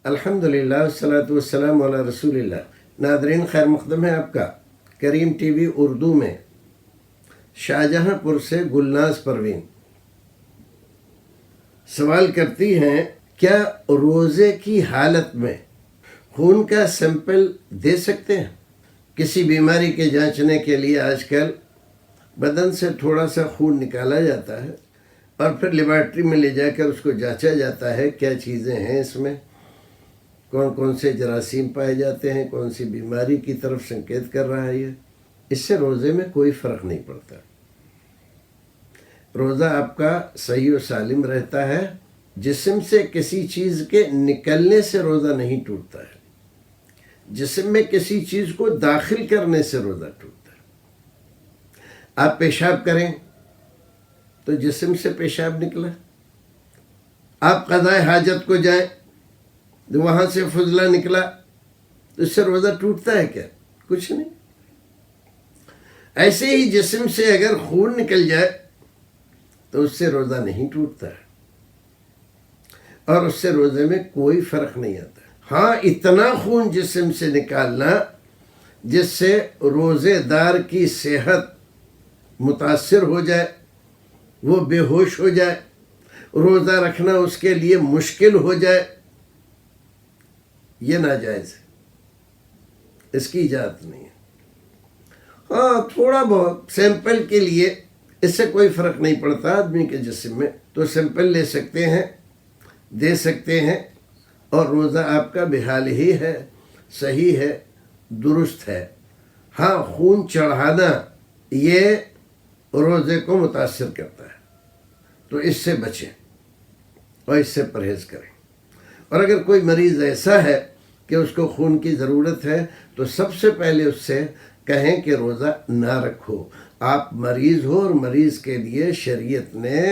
الحمدللہ والصلاۃ والسلام علی رسول اللہ۔ ناظرین، خیر مقدم ہے آپ کا کریم ٹی وی اردو میں۔ شاہجہاں پور سے گلناز پروین سوال کرتی ہیں، کیا روزے کی حالت میں خون کا سیمپل دے سکتے ہیں؟ کسی بیماری کے جانچنے کے لیے آج کل بدن سے تھوڑا سا خون نکالا جاتا ہے اور پھر لیبارٹری میں لے جا کر اس کو جانچا جاتا ہے کیا چیزیں ہیں اس میں، کون کون سے جراثیم پائے جاتے ہیں، کون سی بیماری کی طرف سنکیت کر رہا ہے یہ۔ اس سے روزے میں کوئی فرق نہیں پڑتا۔ روزہ آپ کا صحیح و سالم رہتا ہے، جسم سے کسی چیز کے نکلنے سے روزہ نہیں ٹوٹتا ہے، جسم میں کسی چیز کو داخل کرنے سے روزہ ٹوٹتا ہے۔ آپ پیشاب کریں تو جسم سے پیشاب نکلا، آپ قضائے حاجت کو جائیں وہاں سے فضلہ نکلا تو اس سے روزہ ٹوٹتا ہے کیا؟ کچھ نہیں۔ ایسے ہی جسم سے اگر خون نکل جائے تو اس سے روزہ نہیں ٹوٹتا ہے اور اس سے روزے میں کوئی فرق نہیں آتا۔ ہاں، اتنا خون جسم سے نکالنا جس سے روزے دار کی صحت متاثر ہو جائے، وہ بے ہوش ہو جائے، روزہ رکھنا اس کے لیے مشکل ہو جائے، یہ ناجائز ہے، اس کی اجازت نہیں ہے۔ ہاں، تھوڑا بہت سیمپل کے لیے اس سے کوئی فرق نہیں پڑتا آدمی کے جسم میں، تو سیمپل لے سکتے ہیں، دے سکتے ہیں، اور روزہ آپ کا بحال ہی ہے، صحیح ہے، درست ہے۔ ہاں، خون چڑھانا یہ روزے کو متاثر کرتا ہے، تو اس سے بچیں اور اس سے پرہیز کریں۔ اور اگر کوئی مریض ایسا ہے کہ اس کو خون کی ضرورت ہے تو سب سے پہلے اس سے کہیں کہ روزہ نہ رکھو۔ آپ مریض ہو اور مریض کے لیے شریعت نے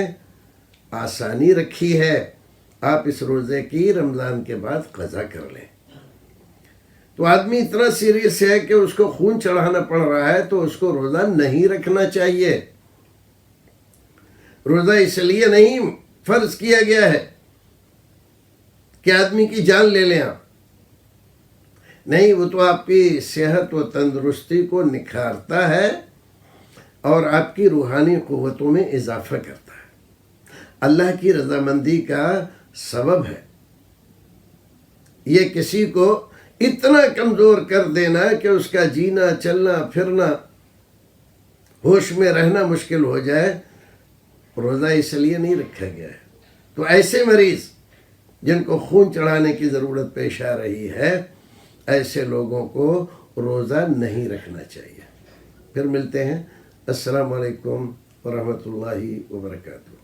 آسانی رکھی ہے، آپ اس روزے کی رمضان کے بعد قضا کر لیں۔ تو آدمی اتنا سیریس ہے کہ اس کو خون چڑھانا پڑ رہا ہے تو اس کو روزہ نہیں رکھنا چاہیے۔ روزہ اس لیے نہیں فرض کیا گیا ہے کہ آدمی کی جان لے لیں آپ، نہیں، وہ تو آپ کی صحت و تندرستی کو نکھارتا ہے اور آپ کی روحانی قوتوں میں اضافہ کرتا ہے، اللہ کی رضامندی کا سبب ہے۔ یہ کسی کو اتنا کمزور کر دینا کہ اس کا جینا، چلنا، پھرنا، ہوش میں رہنا مشکل ہو جائے، روزہ اس لیے نہیں رکھا گیا ہے۔ تو ایسے مریض جن کو خون چڑھانے کی ضرورت پیش آ رہی ہے، ایسے لوگوں کو روزہ نہیں رکھنا چاہیے۔ پھر ملتے ہیں۔ السلام علیکم ورحمۃ اللہ وبرکاتہ۔